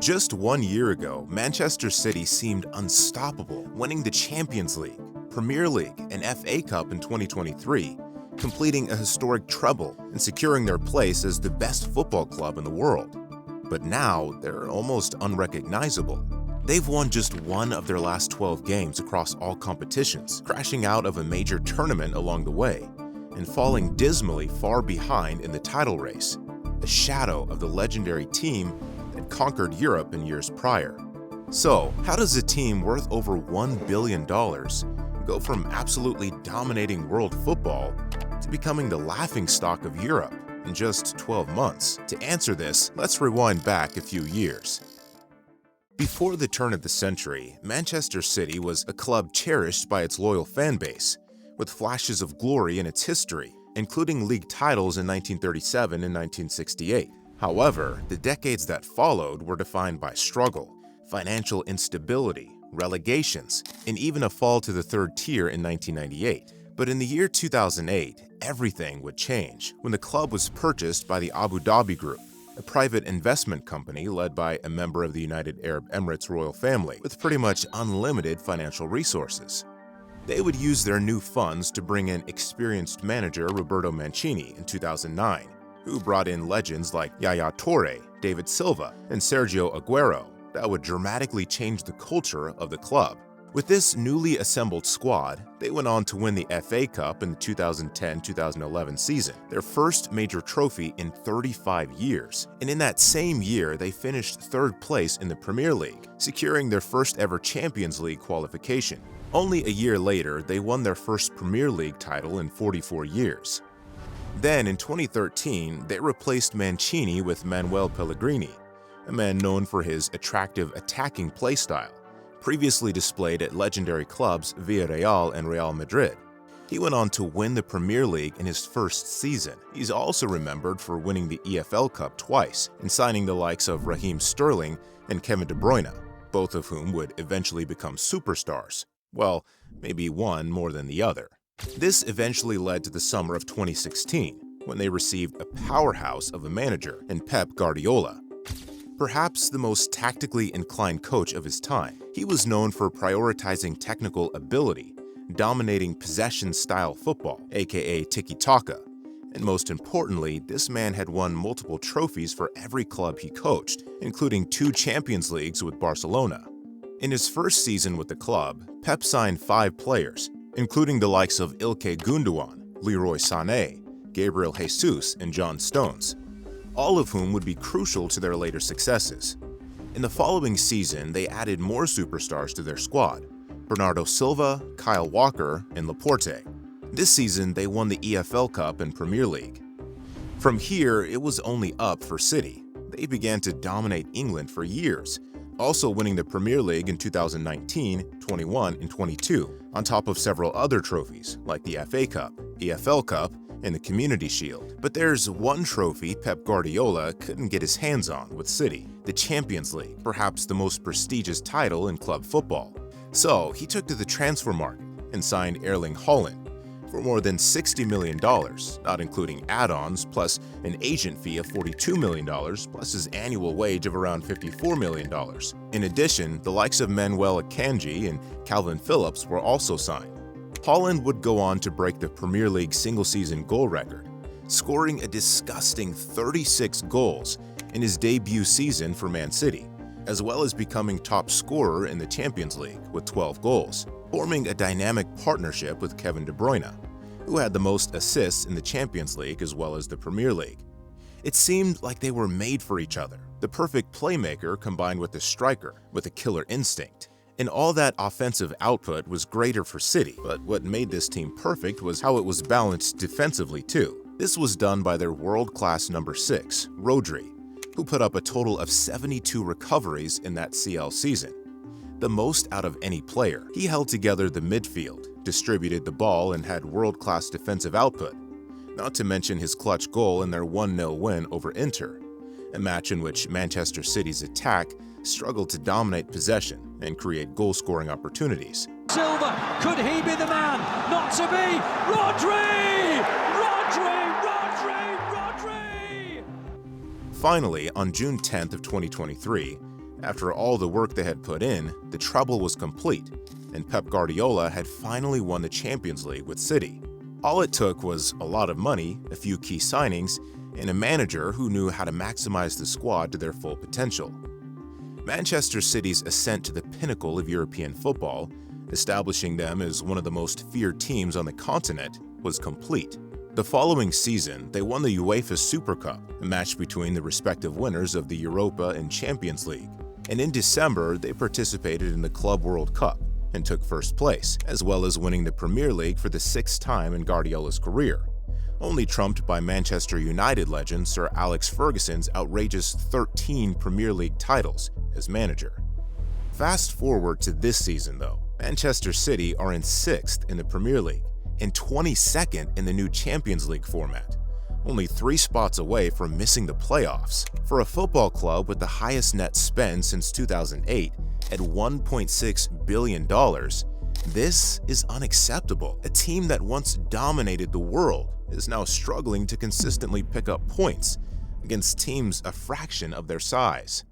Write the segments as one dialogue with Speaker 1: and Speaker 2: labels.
Speaker 1: Just 1 year ago, Manchester City seemed unstoppable, winning the Champions League, Premier League, and FA Cup in 2023, completing a historic treble and securing their place as the best football club in the world. But now, they're almost unrecognizable. They've won just one of their last 12 games across all competitions, crashing out of a major tournament along the way, and falling dismally far behind in the title race, a shadow of the legendary team that conquered Europe in years prior. So, how does a team worth over $1 billion go from absolutely dominating world football to becoming the laughingstock of Europe in just 12 months? To answer this, let's rewind back a few years. Before the turn of the century, Manchester City was a club cherished by its loyal fan base, with flashes of glory in its history, including league titles in 1937 and 1968. However, the decades that followed were defined by struggle, financial instability, relegations, and even a fall to the third tier in 1998. But in the year 2008, everything would change when the club was purchased by the Abu Dhabi Group, a private investment company led by a member of the United Arab Emirates royal family with pretty much unlimited financial resources. They would use their new funds to bring in experienced manager Roberto Mancini in 2009, who brought in legends like Yaya Toure, David Silva, and Sergio Aguero that would dramatically change the culture of the club. With this newly assembled squad, they went on to win the FA Cup in the 2010-2011 season, their first major trophy in 35 years. And in that same year, they finished third place in the Premier League, securing their first ever Champions League qualification. Only a year later, they won their first Premier League title in 44 years. Then, in 2013, they replaced Mancini with Manuel Pellegrini, a man known for his attractive attacking play style, previously displayed at legendary clubs Villarreal and Real Madrid. He went on to win the Premier League in his first season. He's also remembered for winning the EFL Cup twice and signing the likes of Raheem Sterling and Kevin De Bruyne, both of whom would eventually become superstars. Well, maybe one more than the other. This eventually led to the summer of 2016, when they received a powerhouse of a manager in Pep Guardiola. Perhaps the most tactically inclined coach of his time, he was known for prioritizing technical ability, dominating possession-style football, aka tiki-taka, and most importantly, this man had won multiple trophies for every club he coached, including 2 Champions Leagues with Barcelona. In his first season with the club, Pep signed 5 players, including the likes of Ilkay Gundogan, Leroy Sané, Gabriel Jesus, and John Stones, all of whom would be crucial to their later successes. In the following season, they added more superstars to their squad: Bernardo Silva, Kyle Walker, and Laporte. This season, they won the EFL Cup and Premier League. From here, it was only up for City. They began to dominate England for years, also winning the Premier League in 2019, 21, and 22, on top of several other trophies like the FA Cup, EFL Cup, and the Community Shield. But there's one trophy Pep Guardiola couldn't get his hands on with City: the Champions League, perhaps the most prestigious title in club football. So he took to the transfer market and signed Erling Haaland for more than $60 million, not including add-ons, plus an agent fee of $42 million, plus his annual wage of around $54 million. In addition, the likes of Manuel Akanji and Calvin Phillips were also signed. Haaland would go on to break the Premier League single-season goal record, scoring a disgusting 36 goals in his debut season for Man City, as well as becoming top scorer in the Champions League with 12 goals, forming a dynamic partnership with Kevin De Bruyne, who had the most assists in the Champions League as well as the Premier League. It seemed like they were made for each other, the perfect playmaker combined with a striker with a killer instinct. And all that offensive output was greater for City, but what made this team perfect was how it was balanced defensively too. This was done by their world-class number 6, Rodri, who put up a total of 72 recoveries in that CL season, the most out of any player. He held together the midfield, distributed the ball, and had world-class defensive output, not to mention his clutch goal in their 1-0 win over Inter, a match in which Manchester City's attack struggled to dominate possession and create goal-scoring opportunities.
Speaker 2: Silva, could he be the man? Not to be! Rodri! Rodri!
Speaker 1: Finally, on June 10th of 2023, After all the work they had put in, the treble was complete, and Pep Guardiola had finally won the Champions League with City. All it took was a lot of money, a few key signings, and a manager who knew how to maximize the squad to their full potential. Manchester City's ascent to the pinnacle of European football, establishing them as one of the most feared teams on the continent, was complete. The following season, they won the UEFA Super Cup, a match between the respective winners of the Europa and Champions League. And in December, they participated in the Club World Cup and took first place, as well as winning the Premier League for the 6th time in Guardiola's career, only trumped by Manchester United legend Sir Alex Ferguson's outrageous 13 Premier League titles as manager. Fast forward to this season though, Manchester City are in 6th in the Premier League and 22nd in the new Champions League format, only 3 spots away from missing the playoffs. For a football club with the highest net spend since 2008 at $1.6 billion, this is unacceptable. A team that once dominated the world is now struggling to consistently pick up points against teams a fraction of their size.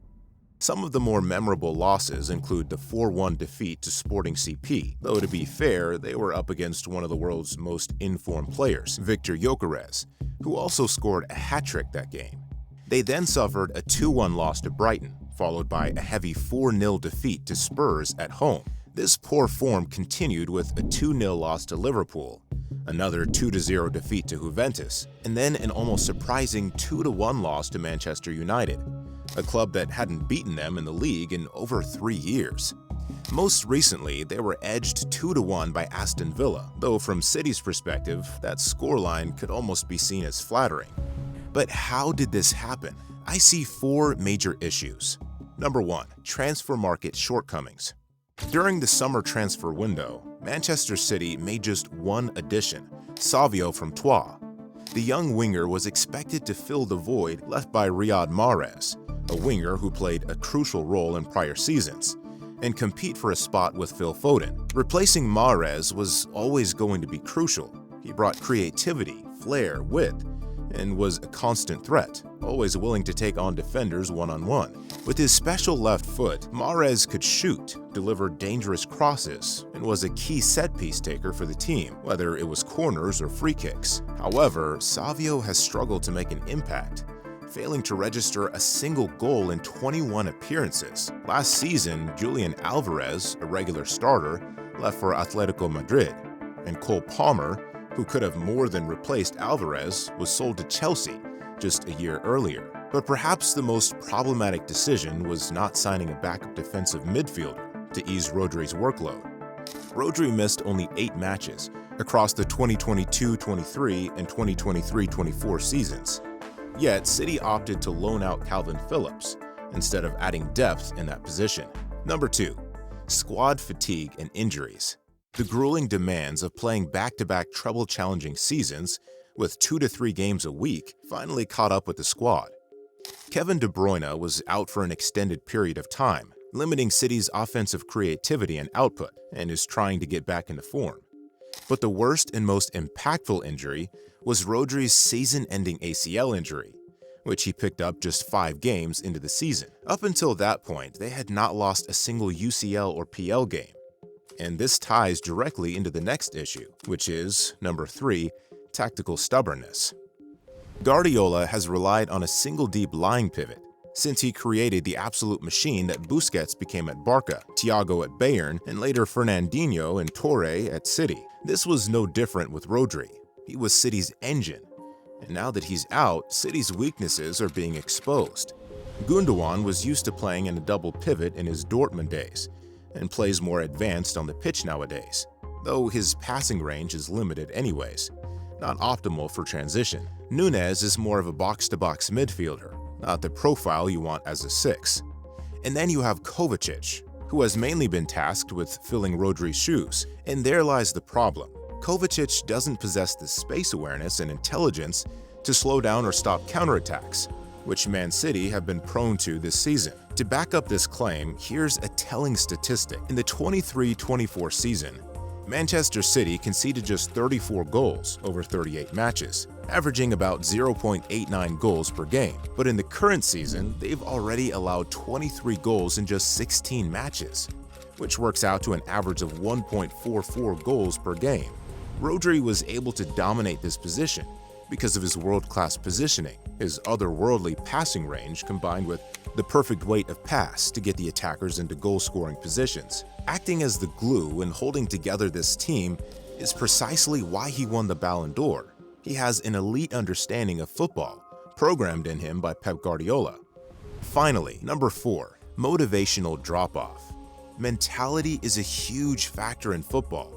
Speaker 1: Some of the more memorable losses include the 4-1 defeat to Sporting CP, though to be fair, they were up against one of the world's most informed players, Victor Gyökeres, who also scored a hat-trick that game. They then suffered a 2-1 loss to Brighton, followed by a heavy 4-0 defeat to Spurs at home. This poor form continued with a 2-0 loss to Liverpool, another 2-0 defeat to Juventus, and then an almost surprising 2-1 loss to Manchester United, a club that hadn't beaten them in the league in over 3 years. Most recently, they were edged 2-1 by Aston Villa, though from City's perspective, that scoreline could almost be seen as flattering. But how did this happen? I see 4 major issues. Number 1. Transfer market shortcomings. During the summer transfer window, Manchester City made just one addition, Savio from Troyes. The young winger was expected to fill the void left by Riyad Mahrez, a winger who played a crucial role in prior seasons, and compete for a spot with Phil Foden. Replacing Mahrez was always going to be crucial. He brought creativity, flair, wit, and was a constant threat, always willing to take on defenders one-on-one. With his special left foot, Mahrez could shoot, deliver dangerous crosses, and was a key set-piece taker for the team, whether it was corners or free kicks. However, Savio has struggled to make an impact, failing to register a single goal in 21 appearances. Last season, Julian Alvarez, a regular starter, left for Atletico Madrid, and Cole Palmer, who could have more than replaced Alvarez, was sold to Chelsea just a year earlier. But perhaps the most problematic decision was not signing a backup defensive midfielder to ease Rodri's workload. Rodri missed only 8 matches across the 2022-23 and 2023-24 seasons. Yet, City opted to loan out Calvin Phillips instead of adding depth in that position. Number 2. Squad fatigue and injuries. The grueling demands of playing back-to-back treble-challenging seasons with 2 to 3 games a week finally caught up with the squad. Kevin De Bruyne was out for an extended period of time, limiting City's offensive creativity and output, and is trying to get back into form. But the worst and most impactful injury was Rodri's season-ending ACL injury, which he picked up just 5 games into the season. Up until that point, they had not lost a single UCL or PL game. And this ties directly into the next issue, which is, number 3, tactical stubbornness. Guardiola has relied on a single deep lying pivot since he created the absolute machine that Busquets became at Barca, Thiago at Bayern, and later Fernandinho and Torre at City. This was no different with Rodri. He was City's engine, and now that he's out, City's weaknesses are being exposed. Gundogan was used to playing in a double pivot in his Dortmund days, and plays more advanced on the pitch nowadays, though his passing range is limited anyways, not optimal for transition. Nunez is more of a box-to-box midfielder, not the profile you want as a 6. And then you have Kovacic, who has mainly been tasked with filling Rodri's shoes, and there lies the problem. Kovacic doesn't possess the space awareness and intelligence to slow down or stop counterattacks, which Man City have been prone to this season. To back up this claim, here's a telling statistic. In the 23-24 season, Manchester City conceded just 34 goals over 38 matches, averaging about 0.89 goals per game. But in the current season, they've already allowed 23 goals in just 16 matches, which works out to an average of 1.44 goals per game. Rodri was able to dominate this position because of his world-class positioning, his otherworldly passing range combined with the perfect weight of pass to get the attackers into goal-scoring positions. Acting as the glue and holding together this team is precisely why he won the Ballon d'Or. He has an elite understanding of football, programmed in him by Pep Guardiola. Finally, number 4, motivational drop-off. Mentality is a huge factor in football.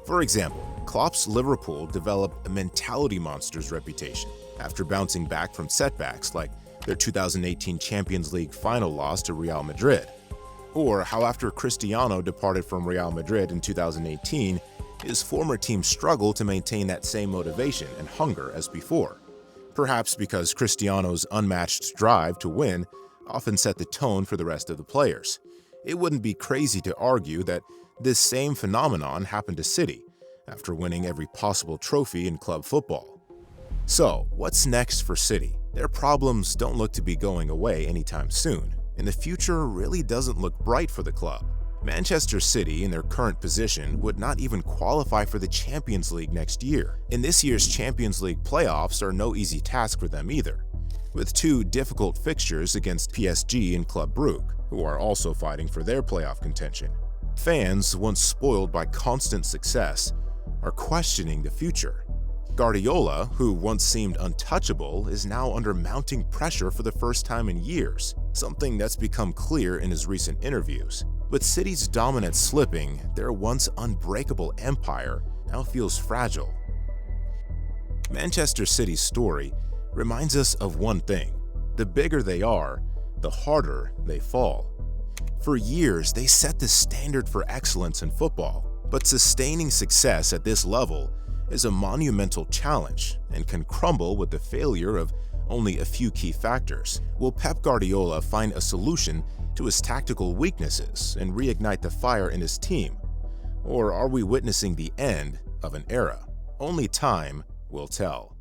Speaker 1: For example, Klopp's Liverpool developed a mentality monster's reputation after bouncing back from setbacks like their 2018 Champions League final loss to Real Madrid. Or how after Cristiano departed from Real Madrid in 2018, his former team struggled to maintain that same motivation and hunger as before. Perhaps because Cristiano's unmatched drive to win often set the tone for the rest of the players. It wouldn't be crazy to argue that this same phenomenon happened to City after winning every possible trophy in club football. So, what's next for City? Their problems don't look to be going away anytime soon, and the future really doesn't look bright for the club. Manchester City, in their current position, would not even qualify for the Champions League next year, and this year's Champions League playoffs are no easy task for them either, with 2 difficult fixtures against PSG and Club Brugge, who are also fighting for their playoff contention. Fans, once spoiled by constant success, are questioning the future. Guardiola, who once seemed untouchable, is now under mounting pressure for the first time in years, something that's become clear in his recent interviews. With City's dominance slipping, their once unbreakable empire now feels fragile. Manchester City's story reminds us of one thing: the bigger they are, the harder they fall. For years, they set the standard for excellence in football, but sustaining success at this level is a monumental challenge and can crumble with the failure of only a few key factors. Will Pep Guardiola find a solution to his tactical weaknesses and reignite the fire in his team? Or are we witnessing the end of an era? Only time will tell.